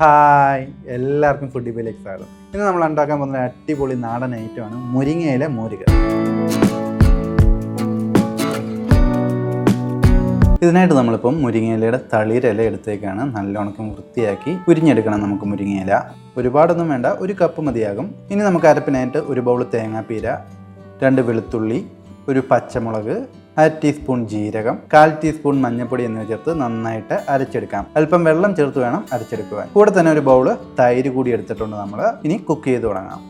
Hi, എല്ലാവർക്കും food ഡിബയിലേക്ക് സ്വാഗതം. ഇന്ന് നമ്മൾ ഉണ്ടാക്കാൻ പോകുന്ന അടിപൊളി നാടൻ ഐറ്റമാണ് മുരിങ്ങയില മോരുകറി. ഇതിനായിട്ട് നമ്മളിപ്പം മുരിങ്ങയിലയുടെ തളിരില എടുത്തേക്കാണ്. നല്ലോണം വൃത്തിയാക്കി ഉരിഞ്ഞെടുക്കണം. നമുക്ക് മുരിങ്ങയില ഒരുപാടൊന്നും വേണ്ട, 1 കപ്പ് മതിയാകും. ഇനി നമുക്ക് അരപ്പിനായിട്ട് 1 ബൗൾ തേങ്ങാപ്പീര, 2 വെളുത്തുള്ളി, 1 പച്ചമുളക്, 1/2 ടീസ്പൂൺ ജീരകം, 1/4 ടീസ്പൂൺ മഞ്ഞൾപ്പൊടി എന്നിവ ചേർത്ത് നന്നായിട്ട് അരച്ചെടുക്കാം. അല്പം വെള്ളം ചേർത്ത് വേണം അരച്ചെടുക്കുവാൻ. കൂടെ തന്നെ 1 ബൗൾ തൈര് കൂടി എടുത്തിട്ടുണ്ട്. നമ്മൾ ഇനി കുക്ക് ചെയ്ത് തുടങ്ങാം.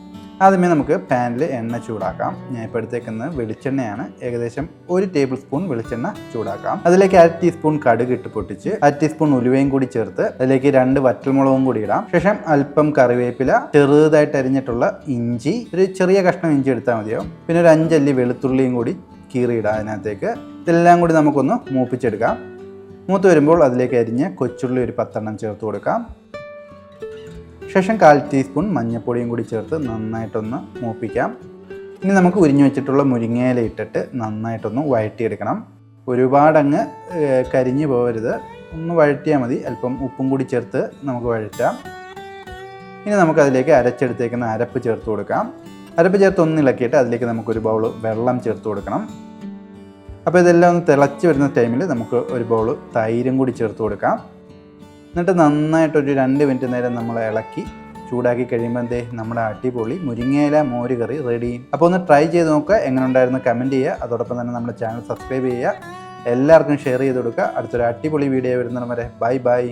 ആദ്യമേ നമുക്ക് പാനിൽ എണ്ണ ചൂടാക്കാം. ഞാൻ ഇപ്പോൾ എടുത്തേക്കുന്നത് വെളിച്ചെണ്ണയാണ്. ഏകദേശം 1 ടേബിൾ സ്പൂൺ വെളിച്ചെണ്ണ ചൂടാക്കാം. അതിലേക്ക് 1/2 ടീസ്പൂൺ കടുക് ഇട്ട് പൊട്ടിച്ച് 1/2 ടീസ്പൂൺ ഉലുവയും കൂടി ചേർത്ത് അതിലേക്ക് 2 വറ്റൽമുളകും കൂടി ഇടാം. ശേഷം അല്പം കറിവേപ്പില, ചെറുതായിട്ട് അരിഞ്ഞിട്ടുള്ള ഇഞ്ചി, ഒരു ചെറിയ കഷ്ണം ഇഞ്ചി എടുത്താൽ മതിയാവും. പിന്നെ 1 5 അല്ലി വെളുത്തുള്ളിയും കൂടി കീറിയിടാം അതിനകത്തേക്ക്. ഇതെല്ലാം കൂടി നമുക്കൊന്ന് മൂപ്പിച്ചെടുക്കാം. മൂത്ത് വരുമ്പോൾ അതിലേക്ക് അരിഞ്ഞ് കൊച്ചുള്ളി ഒരു 10 എണ്ണം ചേർത്ത് കൊടുക്കാം. ശേഷം 1/4 ടീസ്പൂൺ മഞ്ഞൾപ്പൊടിയും കൂടി ചേർത്ത് നന്നായിട്ടൊന്ന് മൂപ്പിക്കാം. ഇനി നമുക്ക് ഉരിഞ്ഞു വെച്ചിട്ടുള്ള മുരിങ്ങയില ഇട്ടിട്ട് നന്നായിട്ടൊന്ന് വഴറ്റിയെടുക്കണം. ഒരുപാടങ്ങ് കരിഞ്ഞു പോകരുത്, ഒന്ന് വഴറ്റിയാൽ മതി. അല്പം ഉപ്പും കൂടി ചേർത്ത് നമുക്ക് വഴറ്റാം. ഇനി നമുക്കതിലേക്ക് അരച്ചെടുത്തേക്കുന്ന അരപ്പ് ചേർത്ത് കൊടുക്കാം. അരപ്പ് ചേർത്ത് ഒന്നിളക്കിയിട്ട് അതിലേക്ക് നമുക്ക് 1 ബൗൾ വെള്ളം ചേർത്ത് കൊടുക്കണം. അപ്പോൾ ഇതെല്ലാം ഒന്ന് തിളച്ച് വരുന്ന ടൈമിൽ നമുക്ക് 1 ബൗൾ തൈരും കൂടി ചേർത്ത് കൊടുക്കാം. എന്നിട്ട് നന്നായിട്ടൊരു 2 മിനിറ്റ് നേരം നമ്മൾ ഇളക്കി ചൂടാക്കി കഴിയുമ്പോൾ നമ്മുടെ അടിപൊളി മുരിങ്ങയില മോര് കറി റെഡി. അപ്പോൾ ഒന്ന് ട്രൈ ചെയ്ത് നോക്കുക. എങ്ങനെ ഉണ്ടായിരുന്നു കമൻറ്റ് ചെയ്യുക. അതോടൊപ്പം തന്നെ നമ്മുടെ ചാനൽ സബ്സ്ക്രൈബ് ചെയ്യുക. എല്ലാവർക്കും ഷെയർ ചെയ്ത് കൊടുക്കുക. അടുത്തൊരു അടിപൊളി വീഡിയോ വരുന്നതിന് വരെ ബൈ ബൈ.